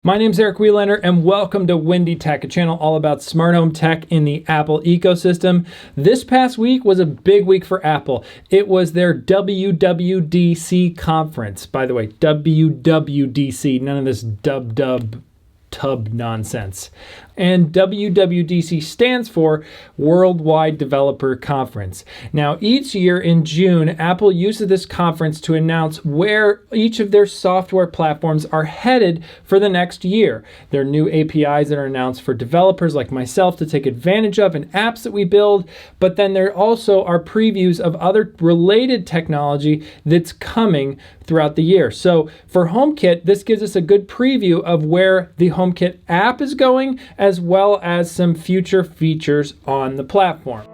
My name's Eric Welander and welcome to Windy Tech, a channel all about smart home tech in the Apple ecosystem. This past week was a big week for Apple. It was their WWDC conference. By the way, WWDC, none of this tub nonsense. And WWDC stands for Worldwide Developer Conference. Now, each year in June, Apple uses this conference to announce where each of their software platforms are headed for the next year. There are new APIs that are announced for developers like myself to take advantage of and apps that we build, but then there also are previews of other related technology that's coming throughout the year. So for HomeKit, this gives us a good preview of where the HomeKit app is going, as well as some future features on the platform.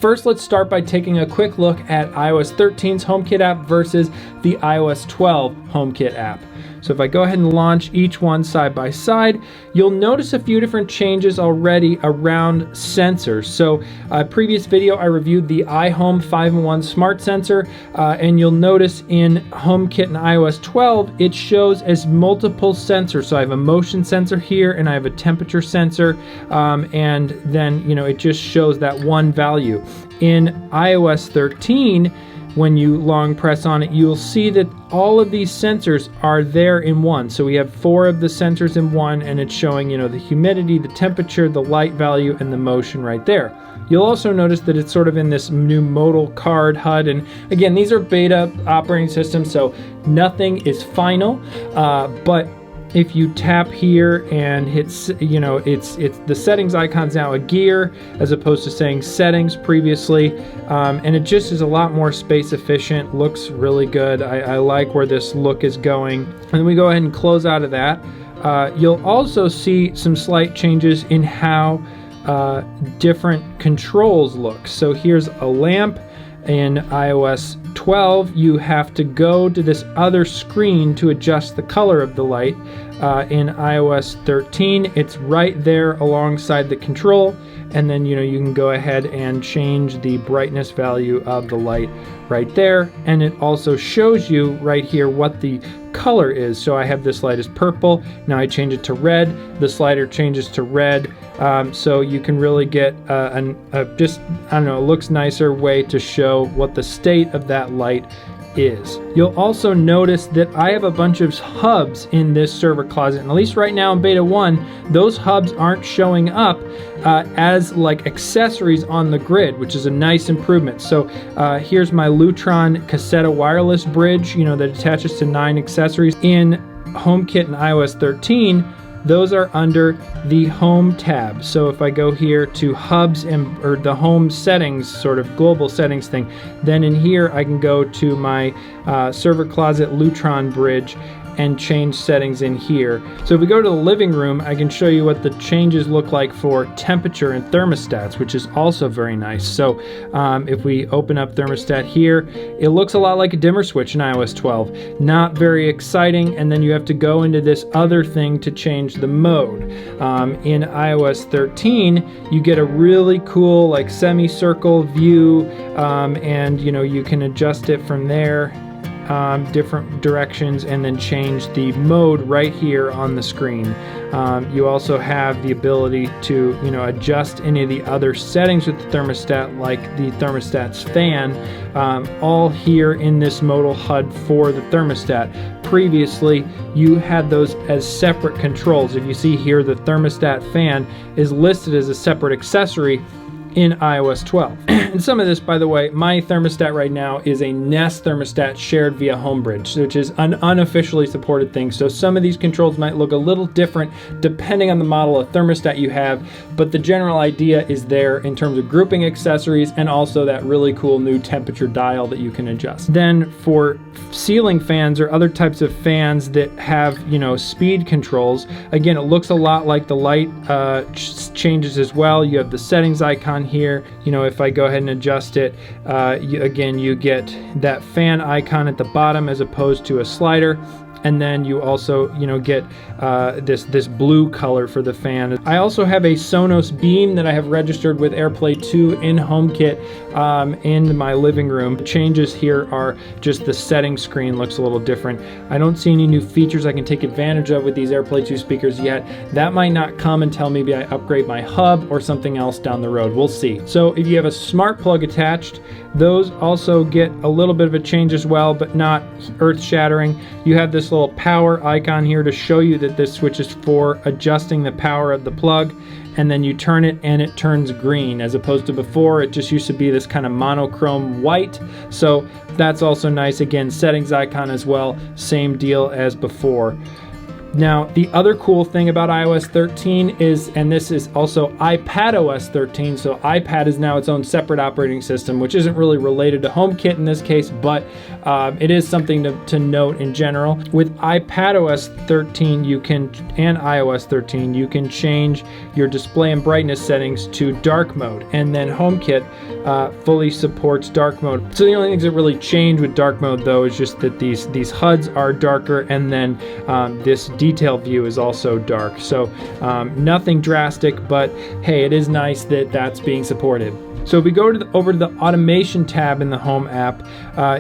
First, let's start by taking a quick look at iOS 13's HomeKit app versus the iOS 12 HomeKit app. So if I go ahead and launch each one side by side, you'll notice a few different changes already around sensors. So previous video, I reviewed the iHome 5-in-1 smart sensor, and you'll notice in HomeKit and iOS 12, it shows as multiple sensors. So I have a motion sensor here, and I have a temperature sensor, and then it just shows that one value. In iOS 13, when you long press on it, you'll see that all of these sensors are there in one. So we have 4 of the sensors in one, and it's showing, the humidity, the temperature, the light value, and the motion right there. You'll also notice that it's sort of in this new modal card HUD, and again, these are beta operating systems, so nothing is final, but if you tap here and hit, it's the settings icon's now a gear as opposed to saying settings previously, and it just is a lot more space efficient, looks really good. I like where this look is going. And then we go ahead and close out of that. You'll also see some slight changes in how different controls look. So here's a lamp. In iOS 12, you have to go to this other screen to adjust the color of the light. In iOS 13, it's right there alongside the control, and then you can go ahead and change the brightness value of the light right there, and it also shows you right here what the color is. So I have this light as purple, now I change it to red, the slider changes to red, so you can really get it looks nicer way to show what the state of that light is. You'll also notice that I have a bunch of hubs in this server closet, and at least right now in beta 1, those hubs aren't showing up as like accessories on the grid, which is a nice improvement. So here's my Lutron Cassetta wireless bridge, that attaches to 9 accessories. In HomeKit and iOS 13, those are under the Home tab. So if I go here to Hubs or the Home settings, sort of global settings thing, then in here I can go to my server closet Lutron bridge and change settings in here. So if we go to the living room, I can show you what the changes look like for temperature and thermostats, which is also very nice. So if we open up thermostat here, it looks a lot like a dimmer switch in iOS 12. Not very exciting, and then you have to go into this other thing to change the mode. In iOS 13, you get a really cool like semicircle view, and you can adjust it from there. Different directions, and then change the mode right here on the screen. You also have the ability to adjust any of the other settings with the thermostat, like the thermostat's fan, all here in this modal HUD for the thermostat. Previously, you had those as separate controls. If you see here, the thermostat fan is listed as a separate accessory in iOS 12. And some of this, by the way, my thermostat right now is a Nest thermostat shared via HomeBridge, which is an unofficially supported thing. So some of these controls might look a little different depending on the model of thermostat you have, but the general idea is there in terms of grouping accessories and also that really cool new temperature dial that you can adjust. Then for ceiling fans or other types of fans that have, speed controls, again, it looks a lot like the light changes as well. You have the settings icon here. If I go ahead and adjust it, you get that fan icon at the bottom as opposed to a slider. And then you also, get this blue color for the fan. I also have a Sonos Beam that I have registered with AirPlay 2 in HomeKit in my living room. Changes here are just the setting screen looks a little different. I don't see any new features I can take advantage of with these AirPlay 2 speakers yet. That might not come until maybe I upgrade my hub or something else down the road. We'll see. So if you have a smart plug attached, those also get a little bit of a change as well, but not earth-shattering. You have this little power icon here to show you that this switch is for adjusting the power of the plug, and then you turn it and it turns green, as opposed to before it just used to be this kind of monochrome white. So that's also nice. Again, settings icon as well, same deal as before. Now, the other cool thing about iOS 13 is, and this is also iPadOS 13, so iPad is now its own separate operating system, which isn't really related to HomeKit in this case, but it is something to note in general. With iPadOS 13 and iOS 13, you can change your display and brightness settings to dark mode, and then HomeKit fully supports dark mode. So the only things that really change with dark mode, though, is just that these HUDs are darker, and then this detail view is also dark. So nothing drastic, but hey, it is nice that that's being supported. So if we go over to the automation tab in the Home app,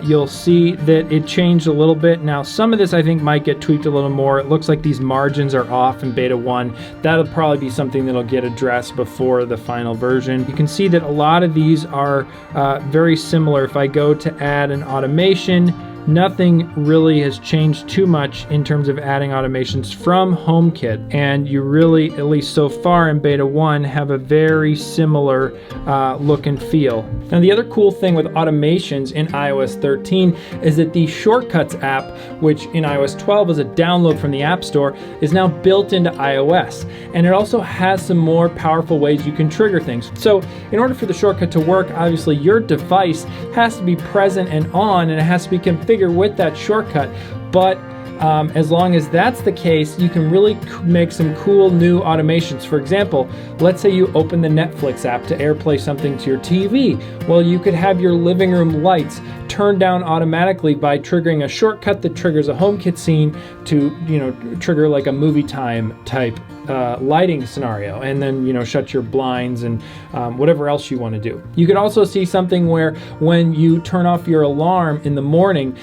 you'll see that it changed a little bit. Now, some of this I think might get tweaked a little more. It looks like these margins are off in beta 1. That'll probably be something that'll get addressed before the final version. You can see that a lot of these are very similar. If I go to add an automation, nothing really has changed too much in terms of adding automations from HomeKit, and you really, at least so far in beta 1, have a very similar look and feel. Now, the other cool thing with automations in iOS 13 is that the Shortcuts app, which in iOS 12 is a download from the App Store, is now built into iOS, and it also has some more powerful ways you can trigger things. So in order for the shortcut to work, obviously your device has to be present and on, and it has to be configured with that shortcut, but as long as that's the case, you can really make some cool new automations. For example, let's say you open the Netflix app to AirPlay something to your TV. Well, you could have your living room lights turn down automatically by triggering a shortcut that triggers a HomeKit scene to, trigger like a movie time type lighting scenario, and then shut your blinds and whatever else you want to do. You could also see something where when you turn off your alarm in the morning,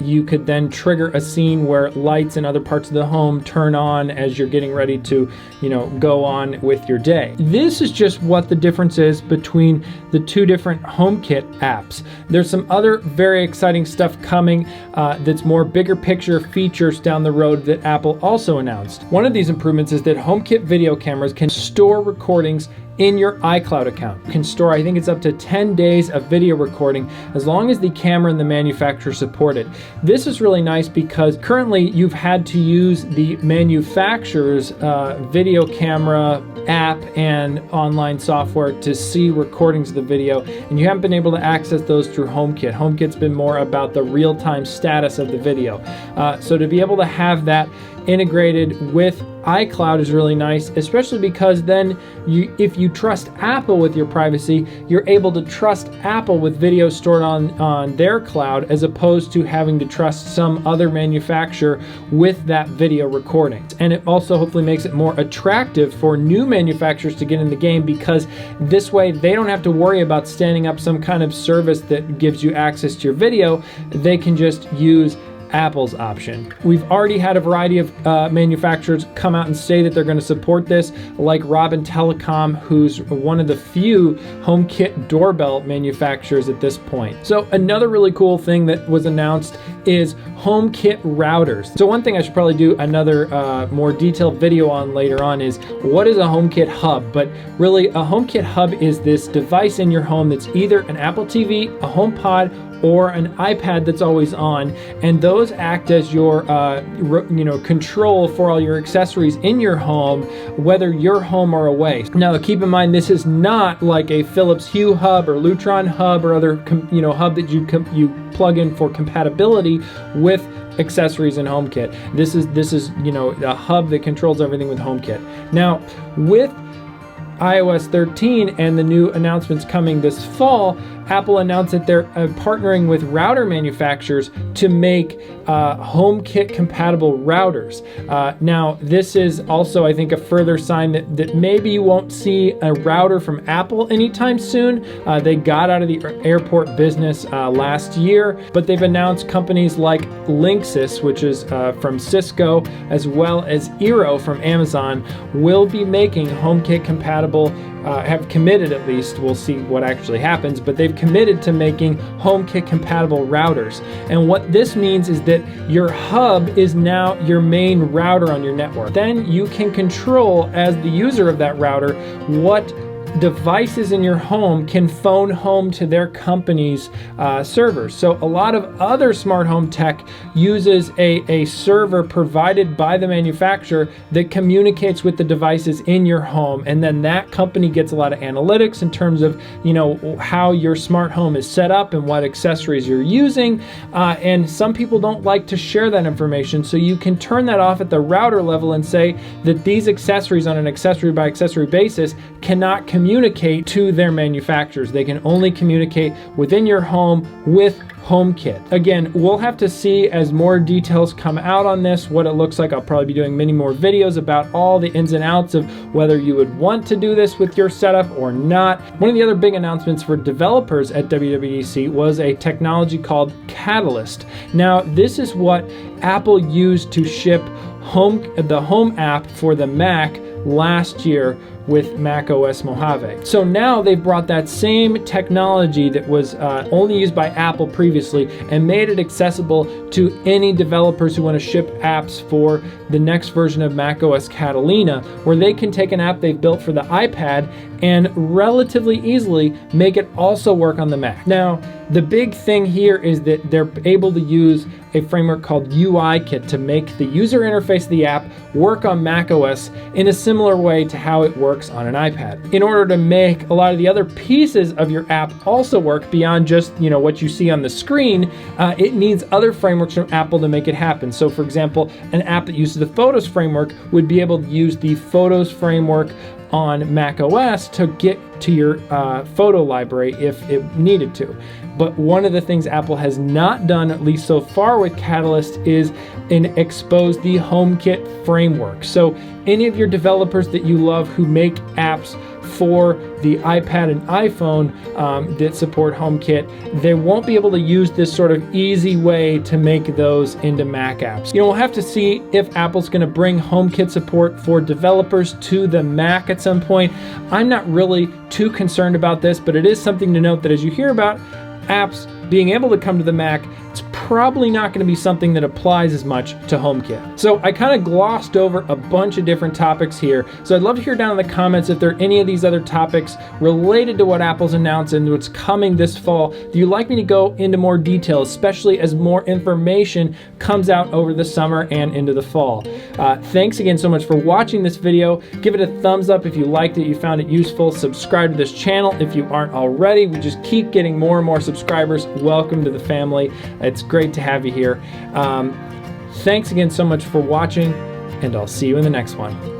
you could then trigger a scene where lights in other parts of the home turn on as you're getting ready to go on with your day. This is just what the difference is between the two different HomeKit apps. There's some other very exciting stuff coming that's more bigger picture features down the road that Apple also announced. One of these improvements is that HomeKit video cameras can store recordings in your iCloud account. You can store, I think it's up to 10 days of video recording, as long as the camera and the manufacturer support it. This is really nice because currently you've had to use the manufacturer's video camera app and online software to see recordings of the video, and you haven't been able to access those through HomeKit. HomeKit's been more about the real-time status of the video. So to be able to have that integrated with iCloud is really nice, especially because then if you trust Apple with your privacy, you're able to trust Apple with video stored on their cloud, as opposed to having to trust some other manufacturer with that video recording. And it also hopefully makes it more attractive for new manufacturers to get in the game, because this way they don't have to worry about standing up some kind of service that gives you access to your video. They can just use Apple's option. We've already had a variety of manufacturers come out and say that they're going to support this, like Robin Telecom, who's one of the few HomeKit doorbell manufacturers at this point. So another really cool thing that was announced is HomeKit routers. So one thing I should probably do another more detailed video on later on is what is a HomeKit hub? But really, a HomeKit hub is this device in your home that's either an Apple TV, a HomePod, or an iPad that's always on, and those act as your control for all your accessories in your home, whether you're home or away. Now keep in mind, this is not like a Philips Hue hub or Lutron hub or other hub that you plug in for compatibility with accessories in HomeKit. This is a hub that controls everything with HomeKit. Now with iOS 13 and the new announcements coming this fall, Apple announced that they're partnering with router manufacturers to make HomeKit compatible routers. Now, this is also, I think, a further sign that maybe you won't see a router from Apple anytime soon. They got out of the airport business last year, but they've announced companies like Linksys, which is from Cisco, as well as Eero from Amazon, will be making HomeKit compatible, have committed at least, we'll see what actually happens, but they've committed to making HomeKit compatible routers. And what this means is that your hub is now your main router on your network. Then you can control, as the user of that router, what devices in your home can phone home to their company's servers. So a lot of other smart home tech uses a server provided by the manufacturer that communicates with the devices in your home, and then that company gets a lot of analytics in terms of, you know, how your smart home is set up and what accessories you're using, and some people don't like to share that information, so you can turn that off at the router level and say that these accessories on an accessory by accessory basis cannot communicate to their manufacturers. They can only communicate within your home with HomeKit. Again, we'll have to see as more details come out on this, what it looks like. I'll probably be doing many more videos about all the ins and outs of whether you would want to do this with your setup or not. One of the other big announcements for developers at WWDC was a technology called Catalyst. Now, this is what Apple used to ship the Home app for the Mac last year with macOS Mojave. So now they've brought that same technology that was only used by Apple previously and made it accessible to any developers who want to ship apps for the next version of macOS Catalina, where they can take an app they've built for the iPad and relatively easily make it also work on the Mac. Now, the big thing here is that they're able to use a framework called UIKit to make the user interface of the app work on macOS in a similar way to how it works on an iPad. In order to make a lot of the other pieces of your app also work beyond just, you know, what you see on the screen, it needs other frameworks from Apple to make it happen. So for example, an app that uses the Photos framework would be able to use the Photos framework on macOS to get to your photo library if it needed to. But one of the things Apple has not done, at least so far with Catalyst, is expose the HomeKit framework. So any of your developers that you love who make apps for the iPad and iPhone that support HomeKit, they won't be able to use this sort of easy way to make those into Mac apps. You know, we'll have to see if Apple's going to bring HomeKit support for developers to the Mac at some point. I'm not really too concerned about this, but it is something to note that as you hear about apps being able to come to the Mac, it's probably not going to be something that applies as much to HomeKit. So I kind of glossed over a bunch of different topics here. So I'd love to hear down in the comments if there are any of these other topics related to what Apple's announced and what's coming this fall. Do you like me to go into more detail, especially as more information comes out over the summer and into the fall? Thanks again so much for watching this video. Give it a thumbs up if you liked it, you found it useful. Subscribe to this channel if you aren't already. We just keep getting more and more subscribers. Welcome to the family. It's great to have you here. Thanks again so much for watching, and I'll see you in the next one.